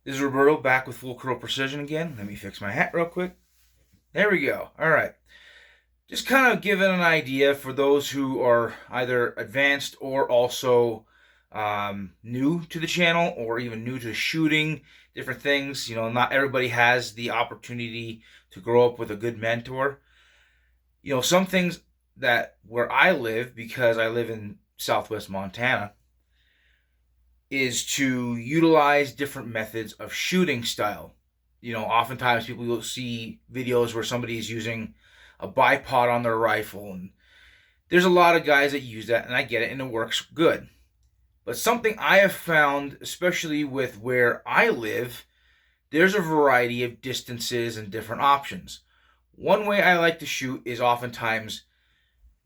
This is Roberto back with Full Curl Precision again. Let me fix my hat real quick. There we go. All right. Just kind of giving an idea for those who are either advanced or also new to the channel or even new to shooting different things. You know, not everybody has the opportunity to grow up with a good mentor. You know, some things that where I live, because I live in Southwest Montana, is to utilize different methods of shooting style. You know, oftentimes people will see videos where somebody is using a bipod on their rifle, and there's a lot of guys that use that, and I get it, and it works good. But something I have found, especially with where I live, there's a variety of distances and different options. One way I like to shoot is oftentimes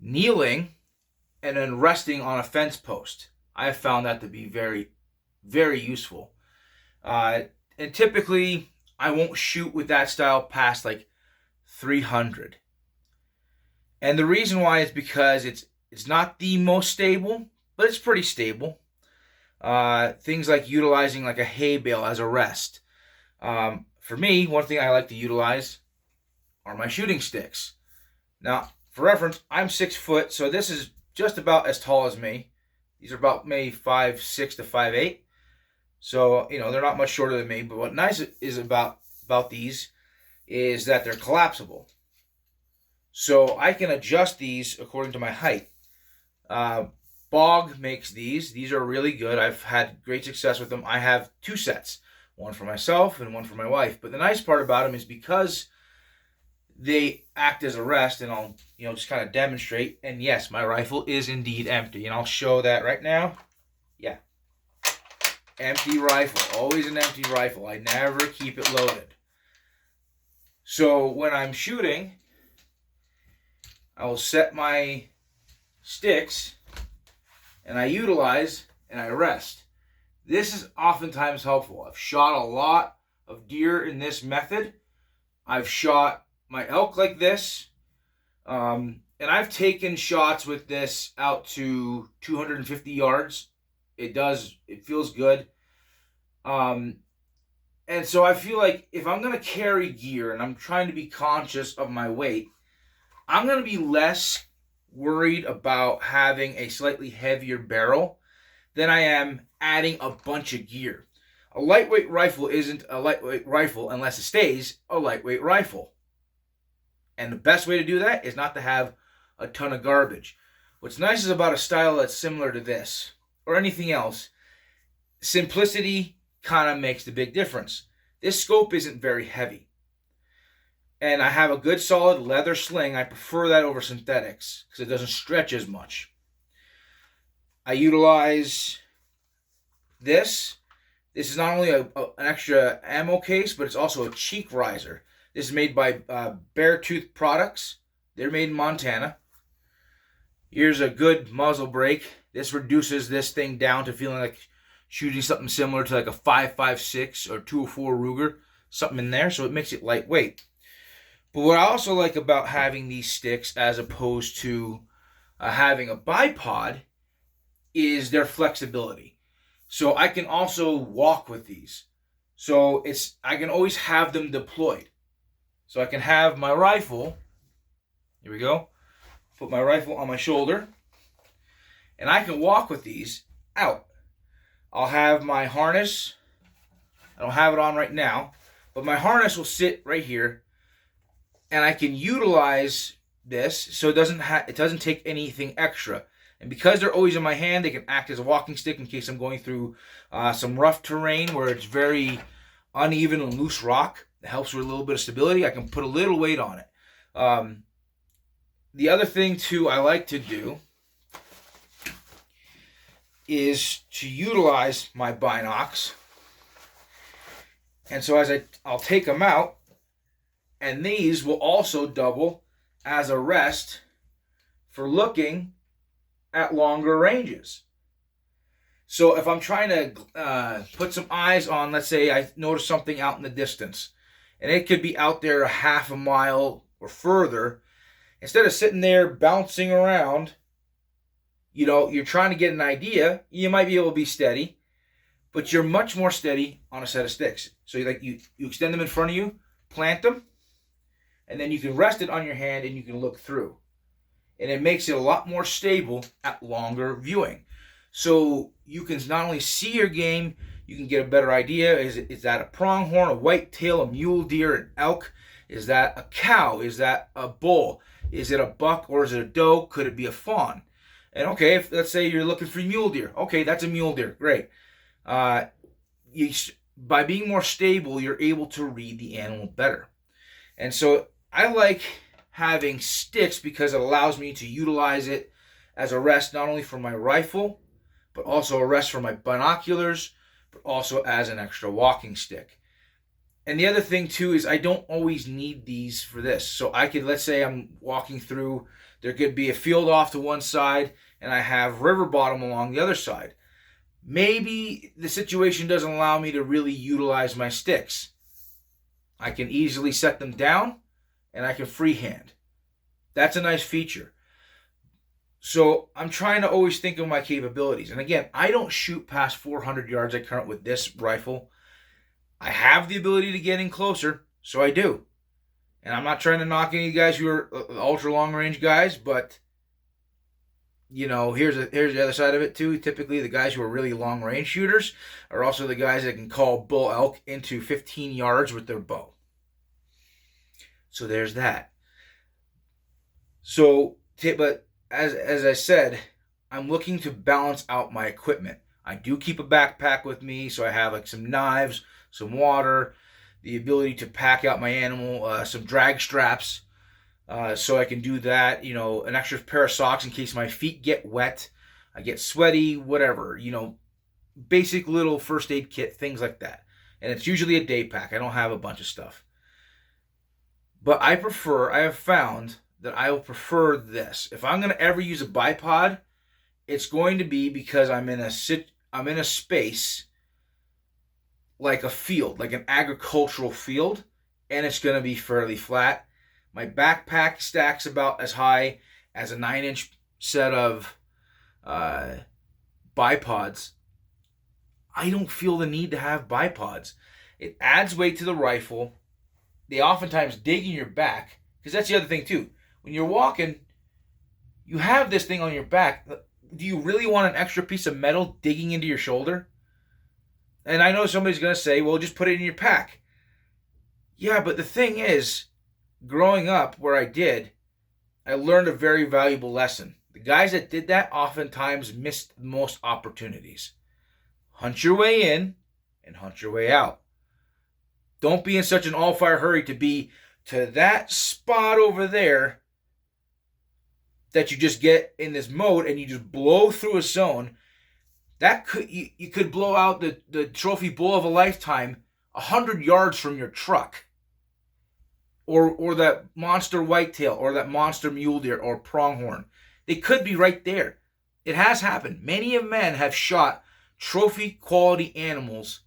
kneeling and then resting on a fence post. I have found that to be very, very useful. Uh, and typically, I won't shoot with that style past like 300. And the reason why is because it's not the most stable, but it's pretty stable. Things like utilizing like a hay bale as a rest. For me, one thing I like to utilize are my shooting sticks. Now, for reference, I'm 6 foot, so this is just about as tall as me. These are about maybe 5'6" to 5'8". So, you know, they're not much shorter than me. But what nice is about these is that they're collapsible. So I can adjust these according to my height. Bog makes these. These are really good. I've had great success with them. I have two sets, one for myself and one for my wife. But the nice part about them is because they act as a rest, and I'll just kind of demonstrate. And yes, my rifle is indeed empty, and I'll show that right now. Yeah, empty rifle, always an empty rifle. I never keep it loaded. So when I'm shooting, I will set my sticks and I utilize and I rest. This is oftentimes helpful. I've shot a lot of deer in this method. I've shot my elk like this. And I've taken shots with this out to 250 yards. It feels good. And so I feel like if I'm going to carry gear and I'm trying to be conscious of my weight, I'm going to be less worried about having a slightly heavier barrel than I am adding a bunch of gear. A lightweight rifle isn't a lightweight rifle unless it stays a lightweight rifle. And the best way to do that is not to have a ton of garbage. What's nice is about a style that's similar to this or anything else, simplicity kind of makes the big difference. This scope isn't very heavy. And I have a good solid leather sling. I prefer that over synthetics because it doesn't stretch as much. I utilize this. This is not only an extra ammo case, but it's also a cheek riser. This is made by Beartooth Products. They're made in Montana. Here's a good muzzle brake. This reduces this thing down to feeling like shooting something similar to like a 5.56 or 204 Ruger. Something in there, so it makes it lightweight. But what I also like about having these sticks as opposed to having a bipod is their flexibility. So I can also walk with these. So I can always have them deployed. So I can have my rifle, here we go, put my rifle on my shoulder, and I can walk with these out. I'll have my harness, I don't have it on right now, but my harness will sit right here, and I can utilize this so it doesn't take anything extra. And because they're always in my hand, they can act as a walking stick in case I'm going through some rough terrain where it's very uneven and loose rock. It helps with a little bit of stability. I can put a little weight on it. The other thing, too, I like to do is to utilize my binocs. And so I'll take them out, and these will also double as a rest for looking at longer ranges. So if I'm trying to put some eyes on, let's say I notice something out in the distance, and it could be out there a half a mile or further, instead of sitting there bouncing around, you're trying to get an idea, you might be able to be steady. but you're much more steady on a set of sticks. So you extend them in front of you, plant them, and then you can rest it on your hand and you can look through. And it makes it a lot more stable at longer viewing. So you can not only see your game, you can get a better idea. Is that a pronghorn, a whitetail, a mule deer, an elk? Is that a cow? Is that a bull? Is it a buck or is it a doe? Could it be a fawn? And okay, if let's say you're looking for mule deer. Okay, that's a mule deer. Great. By being more stable, you're able to read the animal better. And so I like having sticks because it allows me to utilize it as a rest not only for my rifle, but also a rest for my binoculars, but also as an extra walking stick. And the other thing too is I don't always need these for this. So I could, let's say I'm walking through, there could be a field off to one side and I have river bottom along the other side. Maybe the situation doesn't allow me to really utilize my sticks. I can easily set them down and I can freehand. That's a nice feature. So I'm trying to always think of my capabilities. And again, I don't shoot past 400 yards at current with this rifle. I have the ability to get in closer, so I do. And I'm not trying to knock any guys who are ultra long range guys, but you know, here's the other side of it too. Typically, the guys who are really long range shooters are also the guys that can call bull elk into 15 yards with their bow. So there's that. So, but as I said, I'm looking to balance out my equipment. I do keep a backpack with me, so I have like some knives, some water, the ability to pack out my animal, some drag straps, so I can do that. You know, an extra pair of socks in case my feet get wet, I get sweaty, whatever. You know, basic little first aid kit, things like that. And it's usually a day pack. I don't have a bunch of stuff. But I have found that I will prefer this. If I'm going to ever use a bipod, it's going to be because I'm in a space like a field, like an agricultural field, and it's going to be fairly flat. My backpack stacks about as high as a 9-inch set of bipods. I don't feel the need to have bipods. It adds weight to the rifle. They oftentimes dig in your back, because that's the other thing too. When you're walking, you have this thing on your back. Do you really want an extra piece of metal digging into your shoulder? And I know somebody's going to say, well, just put it in your pack. Yeah, but the thing is, growing up where I did, I learned a very valuable lesson. The guys that did that oftentimes missed most opportunities. Hunt your way in and hunt your way out. Don't be in such an all-fire hurry to be to that spot over there that you just get in this mode and you just blow through a zone. That could you could blow out the trophy bull of a lifetime 100 yards from your truck. Or that monster whitetail or that monster mule deer or pronghorn. They could be right there. It has happened. Many of men have shot trophy quality animals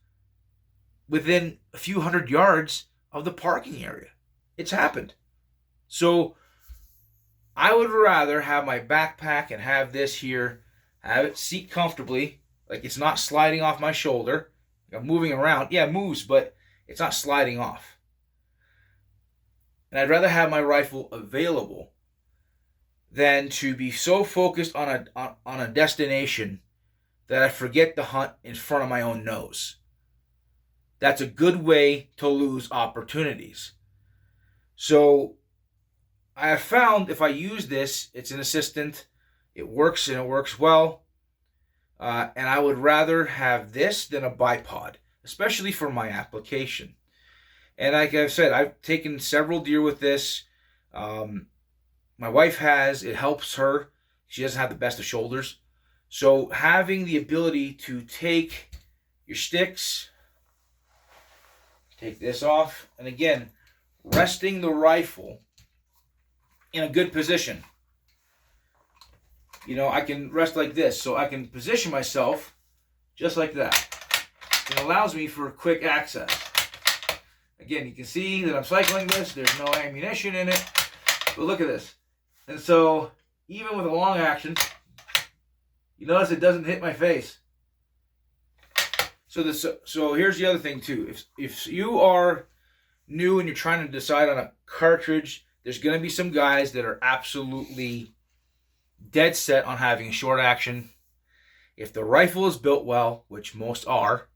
within a few hundred yards of the parking area. It's happened. So I would rather have my backpack and have this here, have it seat comfortably, like it's not sliding off my shoulder. I'm moving around. Yeah, it moves, but it's not sliding off. And I'd rather have my rifle available than to be so focused on a destination that I forget to hunt in front of my own nose. That's a good way to lose opportunities. So I have found if I use this, it's an assistant, it works and it works well. And I would rather have this than a bipod, especially for my application. And like I've said, I've taken several deer with this. My wife has. It helps her. She doesn't have the best of shoulders. So having the ability to take your sticks, take this off, and again, resting the rifle in a good position. You know, I can rest like this, so I can position myself just like that. It allows me for quick access. Again, you can see that I'm cycling this. There's no ammunition in it. But look at this. And so, even with a long action, you notice it doesn't hit my face. So here's the other thing too. If you are new and you're trying to decide on a cartridge, there's going to be some guys that are absolutely dead set on having a short action. If the rifle is built well, which most are,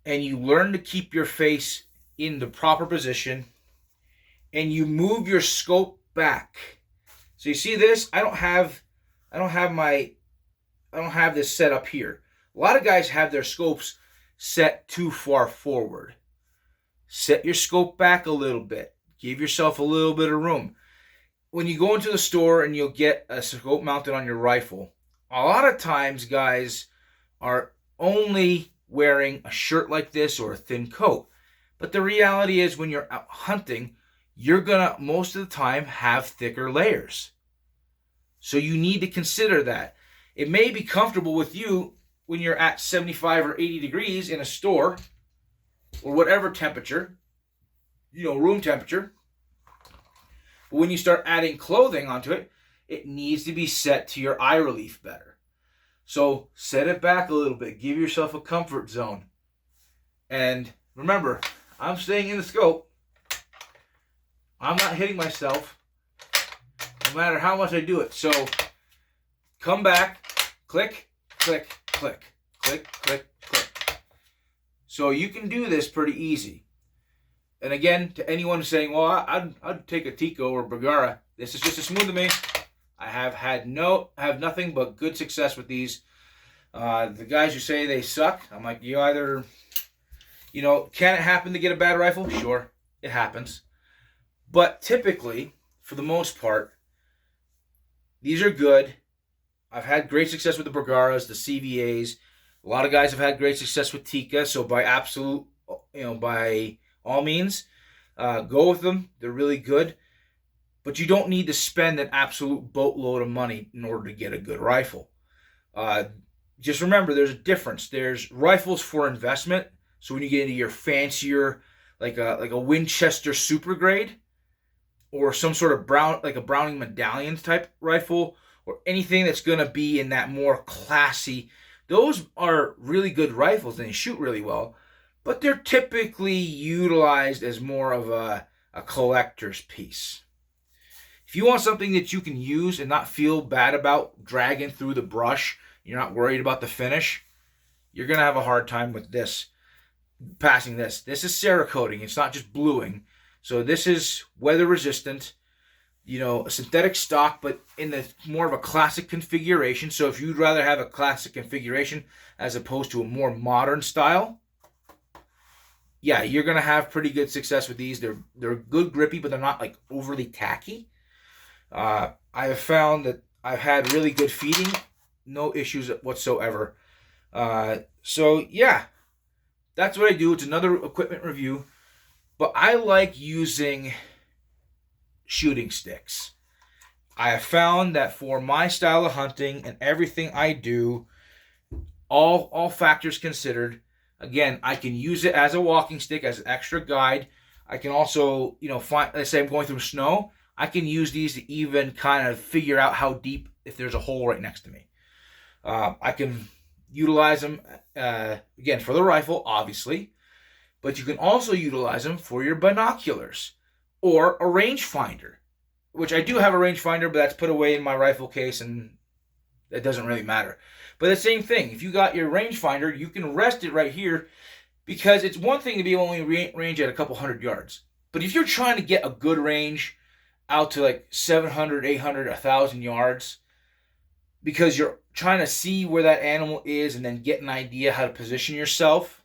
and you learn to keep your face in the proper position, and you move your scope back. So you see this? I don't have this set up here. A lot of guys have their scopes set too far forward. Set your scope back a little bit. Give yourself a little bit of room. When you go into the store and you'll get a scope mounted on your rifle, a lot of times guys are only wearing a shirt like this or a thin coat. But the reality is when you're out hunting, you're going to most of the time have thicker layers. So you need to consider that. It may be comfortable with you when you're at 75 or 80 degrees in a store or whatever temperature, room temperature. But when you start adding clothing onto it, it needs to be set to your eye relief better. So set it back a little bit. Give yourself a comfort zone. And remember, I'm staying in the scope. I'm not hitting myself no matter how much I do it. So come back, click, click, click, click, click, click. So you can do this pretty easy. And again, to anyone saying, well, I'd take a Tico or Bergara, this is just as smooth to me. I have nothing but good success with these. The guys who say they suck, I'm like, you either, can it happen to get a bad rifle? Sure, it happens. But typically, for the most part, these are good. I've had great success with the Bergaras, the CVAs. A lot of guys have had great success with Tikka. So by all means, go with them. They're really good. But you don't need to spend an absolute boatload of money in order to get a good rifle. Just remember, there's a difference. There's rifles for investment. So when you get into your fancier, like a Winchester Super Grade, or some sort of Browning Medallion type rifle, or anything that's going to be in that more classy, those are really good rifles and they shoot really well, but they're typically utilized as more of a collector's piece. If you want something that you can use and not feel bad about dragging through the brush, you're not worried about the finish, you're going to have a hard time with this, passing this. This is Cerakoting. It's not just bluing. So this is weather resistant, a synthetic stock, but in the more of a classic configuration. So if you'd rather have a classic configuration as opposed to a more modern style, yeah, you're going to have pretty good success with these. They're good grippy, but they're not like overly tacky. I have found that I've had really good feeding, no issues whatsoever. So yeah, that's what I do. It's another equipment review. But I like using shooting sticks. I have found that for my style of hunting and everything I do, all factors considered, again, I can use it as a walking stick, as an extra guide. I can also, let's say I'm going through snow, I can use these to even kind of figure out how deep, if there's a hole right next to me. I can utilize them, again, for the rifle, obviously. But you can also utilize them for your binoculars or a rangefinder, which I do have a rangefinder, but that's put away in my rifle case and it doesn't really matter. But the same thing, if you got your rangefinder, you can rest it right here because it's one thing to be only range at a couple hundred yards. But if you're trying to get a good range out to like 700, 800, 1,000 yards, because you're trying to see where that animal is and then get an idea how to position yourself,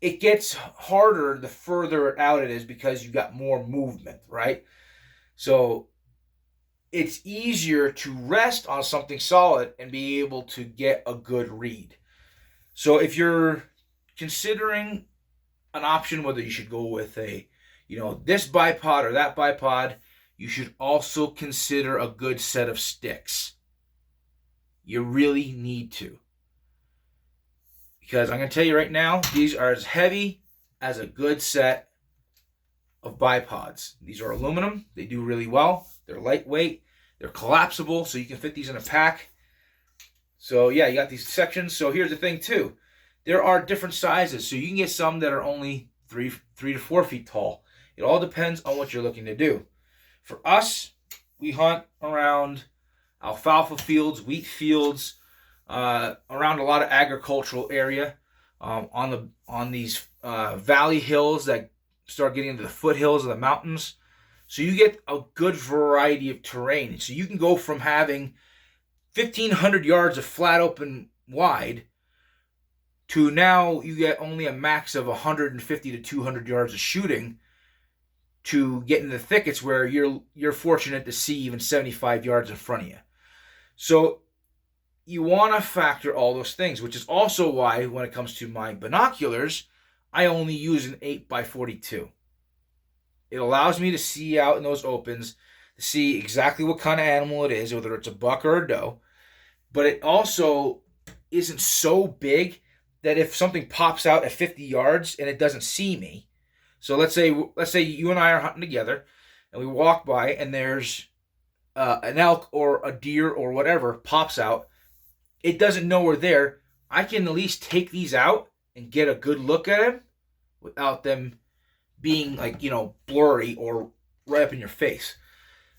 it gets harder the further out it is because you got more movement, right? So it's easier to rest on something solid and be able to get a good read. So if you're considering an option, whether you should go with this bipod or that bipod, you should also consider a good set of sticks. You really need to. Because I'm going to tell you right now, these are as heavy as a good set of bipods. These are aluminum. They do really well. They're lightweight. They're collapsible, so you can fit these in a pack. So yeah, you got these sections. So here's the thing too. There are different sizes. So you can get some that are only 3 to 4 feet tall. It all depends on what you're looking to do. For us, we hunt around alfalfa fields, wheat fields, around a lot of agricultural area, on these valley hills that start getting into the foothills of the mountains. So you get a good variety of terrain. So you can go from having 1,500 yards of flat open wide to now you get only a max of 150 to 200 yards of shooting to get in the thickets where you're fortunate to see even 75 yards in front of you. So you want to factor all those things, which is also why when it comes to my binoculars, I only use an 8x42. It allows me to see out in those opens, to see exactly what kind of animal it is, whether it's a buck or a doe. But it also isn't so big that if something pops out at 50 yards and it doesn't see me, so let's say you and I are hunting together, and we walk by and there's an elk or a deer or whatever pops out, it doesn't know we're there. I can at least take these out and get a good look at them without them being blurry or right up in your face.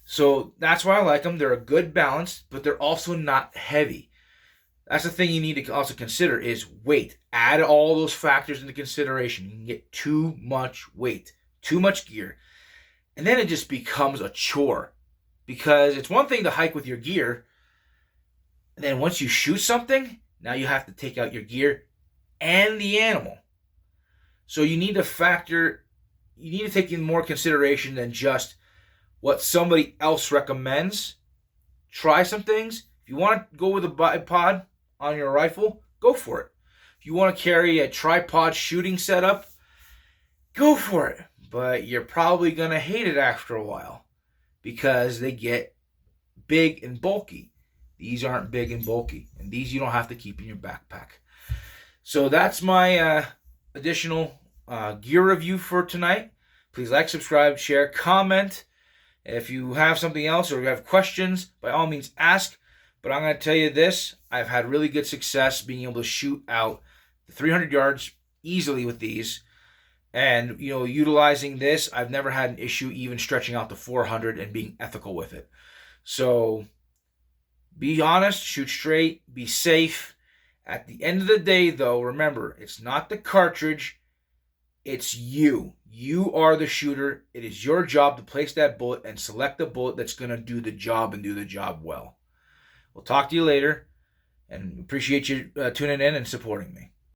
So that's why I like them. They're a good balance, but they're also not heavy. That's the thing you need to also consider is weight. Add all those factors into consideration. You can get too much weight, too much gear, and then it just becomes a chore. Because it's one thing to hike with your gear, and then once you shoot something, now you have to take out your gear and the animal. So you need to take in more consideration than just what somebody else recommends. Try some things. If you want to go with a bipod on your rifle, go for it. If you want to carry a tripod shooting setup, go for it. But you're probably going to hate it after a while because they get big and bulky. These aren't big and bulky, and these you don't have to keep in your backpack. So that's my additional gear review for tonight. Please like, subscribe, share, comment. If you have something else or you have questions, by all means ask. But I'm going to tell you this, I've had really good success being able to shoot out the 300 yards easily with these. And, utilizing this, I've never had an issue even stretching out to 400 and being ethical with it. So be honest, shoot straight, be safe. At the end of the day, though, remember, it's not the cartridge, it's you. You are the shooter. It is your job to place that bullet and select the bullet that's going to do the job and do the job well. We'll talk to you later, and appreciate you tuning in and supporting me.